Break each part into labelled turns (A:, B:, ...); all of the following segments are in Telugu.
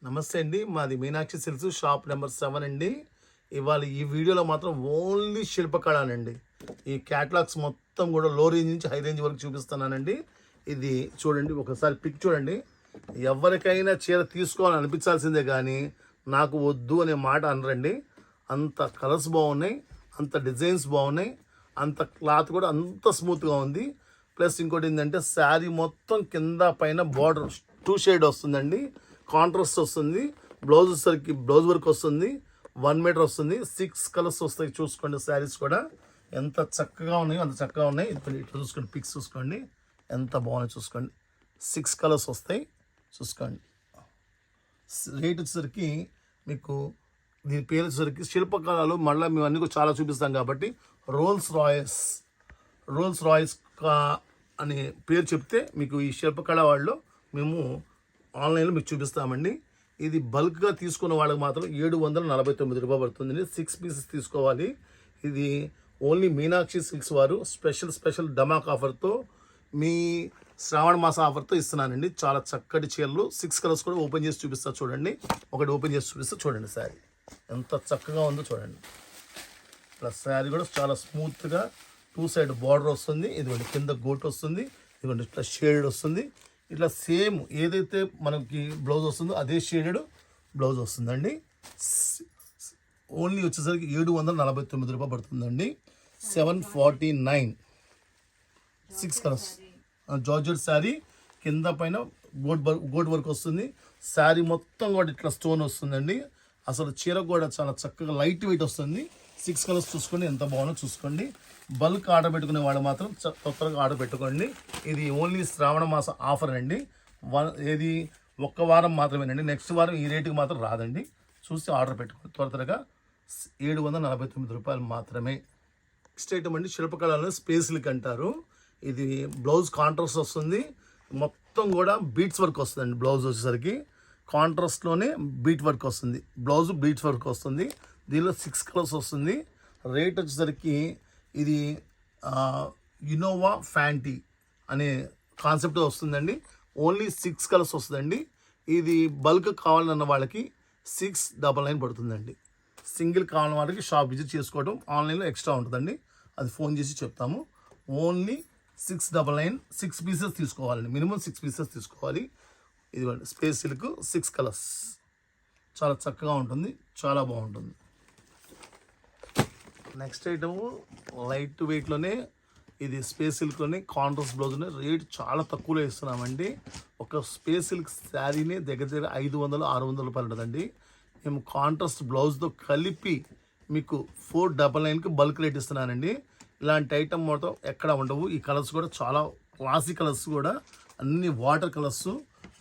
A: నమస్తే అండి. మాది మీనాక్షి సిల్క్స్ షాప్ నెంబర్ 7 అండి. ఇవాళ ఈ వీడియోలో మాత్రం ఓన్లీ శిల్పకళనండి. ఈ క్యాటలాగ్స్ మొత్తం కూడా లో రేంజ్ నుంచి హై రేంజ్ వరకు చూపిస్తున్నానండి. ఇది చూడండి, ఒకసారి పిక్ చూడండి. ఎవరికైనా చీర తీసుకోవాలని అనిపించాల్సిందే కానీ నాకు వద్దు అనే మాట అనరండి. అంత కలర్స్ బాగున్నాయి, అంత డిజైన్స్ బాగున్నాయి, అంత క్లాత్ కూడా అంత స్మూత్గా ఉంది. ప్లస్ ఇంకోటి ఏంటంటే శారీ మొత్తం కింద పైన బార్డర్ 2 షేడ్ వస్తుందండి. కాంట్రాస్ట్ వస్తుంది. బ్లౌజ్ వర్క్ వస్తుంది. 1 మీటర్ వస్తుంది. 6 కలర్స్ వస్తాయి. చూసుకోండి, శారీస్ కూడా ఎంత చక్కగా ఉన్నాయో అంత చక్కగా ఉన్నాయి. ఇట్లా చూసుకోండి, పిక్స్ చూసుకోండి ఎంత బాగున్నాయి చూసుకోండి. 6 కలర్స్ వస్తాయి చూసుకోండి. రేట్ వచ్చేసరికి మీకు దీని పేరు వచ్చేసరికి శిల్పకళలు. మళ్ళీ మేము అన్ని కూడా చాలా చూపిస్తాం కాబట్టి రోల్స్ రాయస్ అనే పేరు చెప్తే మీకు ఈ శిల్పకళ వాళ్ళు మేము ఆన్లైన్లో మీకు చూపిస్తామండి. ఇది బల్క్గా తీసుకున్న వాళ్ళకి మాత్రం 749 రూపాయలు పడుతుందండి. 6 పీసెస్ తీసుకోవాలి. ఇది ఓన్లీ మీనాక్షి సిల్క్స్ వారు స్పెషల్ డమాక్ ఆఫర్తో, మీ శ్రావణ మాస ఆఫర్తో ఇస్తున్నానండి. చాలా చక్కటి చీరలు 6 కలర్స్ కూడా ఓపెన్ చేసి చూపిస్తా చూడండి. ఒకటి ఓపెన్ చేసి చూపిస్తా చూడండి. శారీ ఎంత చక్కగా ఉందో చూడండి. ప్లస్ శారీ కూడా చాలా స్మూత్గా 2 సైడ్ బార్డర్ వస్తుంది. ఇదిగోండి కింద గోట్ వస్తుంది. ఇదిగోండి ఇట్లా షేడెడ్ వస్తుంది. ఇట్లా సేమ్ ఏదైతే మనకి బ్లౌజ్ వస్తుందో అదే షేడెడ్ బ్లౌజ్ వస్తుందండి. ఓన్లీ వచ్చేసరికి 749 రూపాయలు పడుతుందండి. 749. 6 కలర్స్ జార్జెట్ శారీ కింద పైన గోట్ వర్క్ వస్తుంది. శారీ మొత్తం కూడా ఇట్లా స్టోన్ వస్తుందండి. అసలు చీర కూడా చాలా చక్కగా లైట్ వెయిట్ వస్తుంది. 6 కలర్స్ చూసుకోండి ఎంత బాగుందో చూసుకోండి. బల్క్ ఆర్డర్ పెట్టుకునే వాళ్ళు మాత్రం తొందరగా ఆర్డర్ పెట్టుకోండి. ఇది ఓన్లీ శ్రావణ మాస ఆఫర్ అండి. ఇది ఒక్క వారం మాత్రమేనండి. నెక్స్ట్ వారం ఈ రేటుకి మాత్రం రాదండి. చూసి ఆర్డర్ పెట్టుకోండి త్వరగా. 749 రూపాయలు మాత్రమే. నెక్స్ట్ ఐటమ్ అండి, శిల్పకళలో స్పేస్లిక్ అంటారు. ఇది బ్లౌజ్ కాంట్రాస్ట్ వస్తుంది. మొత్తం కూడా బీట్స్ వర్క్ వస్తుందండి. బ్లౌజ్ వచ్చేసరికి కాంట్రాస్ట్లోనే బీట్ వర్క్ వస్తుంది. బ్లౌజ్ బీట్స్ వర్క్ వస్తుంది. దీనిలో 6 కలర్స్ వస్తుంది. రేట్ వచ్చేసరికి ఇది ఇన్నోవా ఫ్యాంటీ అనే కాన్సెప్ట్ వస్తుందండి. ఓన్లీ 6 కలర్స్ వస్తుందండి. ఇది బల్క్ కావాలన్న వాళ్ళకి 699 పడుతుందండి. సింగిల్ కావాలన్న వాళ్ళకి షాప్ విజిట్ చేసుకోవడం, ఆన్లైన్లో ఎక్స్ట్రా ఉంటుందండి. అది ఫోన్ చేసి చెప్తాము. ఓన్లీ 699. 6 పీసెస్ తీసుకోవాలండి. మినిమం 6 పీసెస్ తీసుకోవాలి. ఇదిగోండి స్పేస్ సిల్క్ 6 కలర్స్ చాలా చక్కగా ఉంటుంది, చాలా బాగుంటుంది. నెక్స్ట్ ఐటము లైట్ వెయిట్లోనే ఇది స్పేస్ సిల్క్లోనే కాంట్రాస్ట్ బ్లౌజ్నే రేట్ చాలా తక్కువలో ఇస్తున్నామండి. ఒక స్పేస్ సిల్క్ శారీని దగ్గర 500-600 రూపాయలు ఉంటుందండి. మేము కాంట్రాస్ట్ బ్లౌజ్తో కలిపి మీకు 499కి బల్క్ రేట్ ఇస్తున్నానండి. ఇలాంటి ఐటమ్ మొత్తం ఎక్కడ ఉండవు. ఈ కలర్స్ కూడా చాలా క్లాసీ కలర్స్, కూడా అన్ని వాటర్ కలర్స్.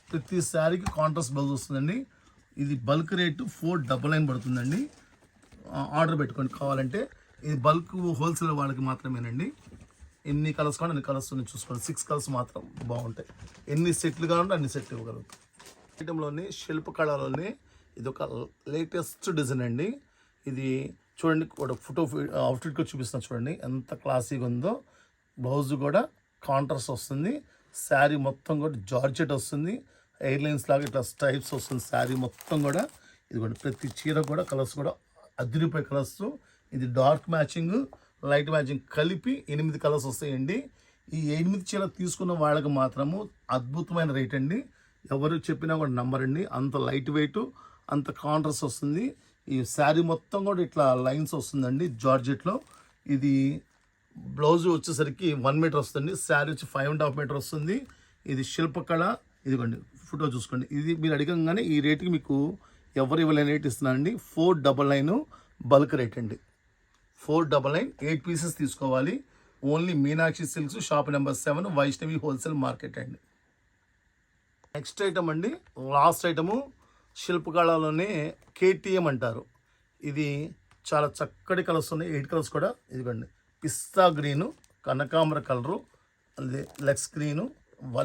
A: ప్రతి శారీకి కాంట్రాస్ట్ బ్లౌజ్ వస్తుందండి. ఇది బల్క్ రేటు 499 పడుతుందండి. ఆర్డర్ పెట్టుకోండి కావాలంటే. ఇది బల్క్ హోల్సేల్ వాళ్ళకి మాత్రమేనండి. ఎన్ని కలర్స్ కావాలి అన్ని కలర్స్ చూసుకోండి. 6 కలర్స్ మాత్రం బాగుంటాయి. ఎన్ని సెట్లు కావాలంటే అన్ని సెట్లు ఇవ్వగలుగుతాం. ఐటెంలోనే శిల్పకళలోనే ఇది ఒక లేటెస్ట్ డిజైన్ అండి. ఇది చూడండి, ఒక ఫోటో అవుట్ఫిట్గా చూపిస్తున్నా చూడండి ఎంత క్లాసీగా ఉందో. బ్లౌజ్ కూడా కాంట్రాస్ట్ వస్తుంది. శారీ మొత్తం కూడా జార్జెట్ వస్తుంది. ఎయిర్లైన్స్ లాగా ఇట్లా స్ట్రైప్స్ వస్తుంది శారీ మొత్తం కూడా. ఇది కూడా ప్రతి చీర కూడా కలర్స్ కూడా అదిరిపోయే కలర్స్. ఇది డార్క్ మ్యాచింగ్, లైట్ మ్యాచింగ్ కలిపి 8 కలర్స్ వస్తాయండి. ఈ 8 చీర తీసుకున్న వాళ్ళకి మాత్రము అద్భుతమైన రేట్ అండి. ఎవరు చెప్పినా కూడా నమ్మరండి. అంత లైట్ వెయిట్, అంత కాంట్రాస్ట్ వస్తుంది. ఈ శారీ మొత్తం కూడా ఇట్లా లైన్స్ వస్తుందండి జార్జెట్లో. ఇది బ్లౌజ్ వచ్చేసరికి 1 మీటర్ వస్తుంది. శారీ వచ్చి 5.5 మీటర్ వస్తుంది. ఇది శిల్పకళ. ఇదిగోండి ఫోటో చూసుకోండి. ఇది మీరు అడగంగానే ఈ రేటుకి మీకు ఎవరు ఇవ్వలేని రేట్ ఇస్తున్నానండి. 499 బల్క్ రేట్ అండి. 499, 8 పీసెస్ తీసుకోవాలి. Only Meenakshi silks shop number 7 Vaishnavi wholesale market అండి. నెక్స్ట్ ఐటమ్ అండి, లాస్ట్ ఐటము శిల్పకళలోనే KTM అంటారు. ఇది చాలా చక్కటి కలర్స్ ఉన్నాయి. 8 కలర్స్ కూడా. ఇదిగోండి పిస్తా గ్రీను, కనకాంబర కలరు, లెక్స్ గ్రీను,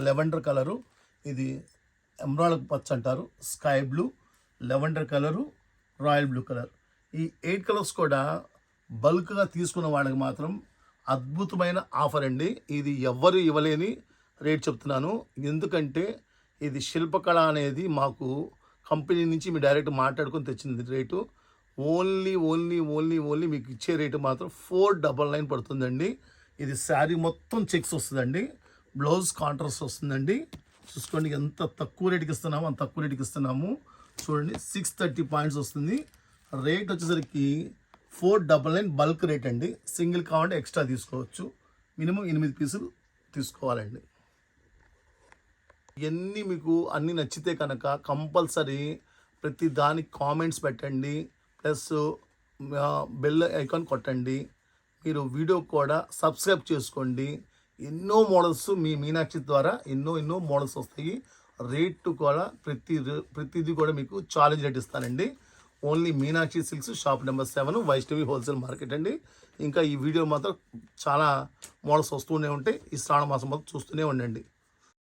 A: లెవెండర్ కలరు, ఇది ఎమరాల్డ్ పచ్చ అంటారు, sky blue, lavender colour, royal blue colour. ఈ 8 కలర్స్ కూడా బల్క్గా తీసుకున్న వాళ్ళకి మాత్రం అద్భుతమైన ఆఫర్ అండి. ఇది ఎవ్వరు ఇవ్వలేని రేట్ చెప్తున్నాను. ఎందుకంటే ఇది శిల్పకళ అనేది మాకు కంపెనీ నుంచి మీరు డైరెక్ట్ మాట్లాడుకొని తెచ్చింది రేటు. ఓన్లీ మీకు ఇచ్చే రేటు మాత్రం 499 పడుతుందండి. ఇది శారీ మొత్తం చెక్స్ వస్తుందండి, బ్లౌజ్ కాంట్రాస్ట్ వస్తుందండి. చూసుకోండి ఎంత తక్కువ రేటుకి ఇస్తున్నాము, అంత తక్కువ రేటుకి ఇస్తున్నాము. చూడండి 630 పాయింట్స్ వస్తుంది. రేట్ వచ్చేసరికి 499 బల్క్ రేట్ అండి. సింగిల్ కావాలంటే ఎక్స్ట్రా తీసుకోవచ్చు. మినిమం 8 పీసులు తీసుకోవాలండి. ఇవన్నీ మీకు అన్నీ నచ్చితే కనుక కంపల్సరీ ప్రతి దానికి కామెంట్స్ పెట్టండి, ప్లస్ బెల్ ఐకాన్ కొట్టండి. మీరు వీడియో కూడా సబ్స్క్రైబ్ చేసుకోండి. ఎన్నో మోడల్స్ మీ మీనాక్షి ద్వారా ఎన్నో మోడల్స్ వస్తాయి. రేటు కూడా ప్రతిదీ కూడా మీకు ఛాలెంజ్ రేట్ ఇస్తానండి. Only Meenakshi silks, shop number 7, Vaishnavi wholesale market అండి. ఇంకా ఈ వీడియో మాత్రం చాలా మోడల్స్ వస్తూనే ఉంటాయి. ఈ శ్రావణ మాసం మొత్తం చూస్తూనే ఉండండి.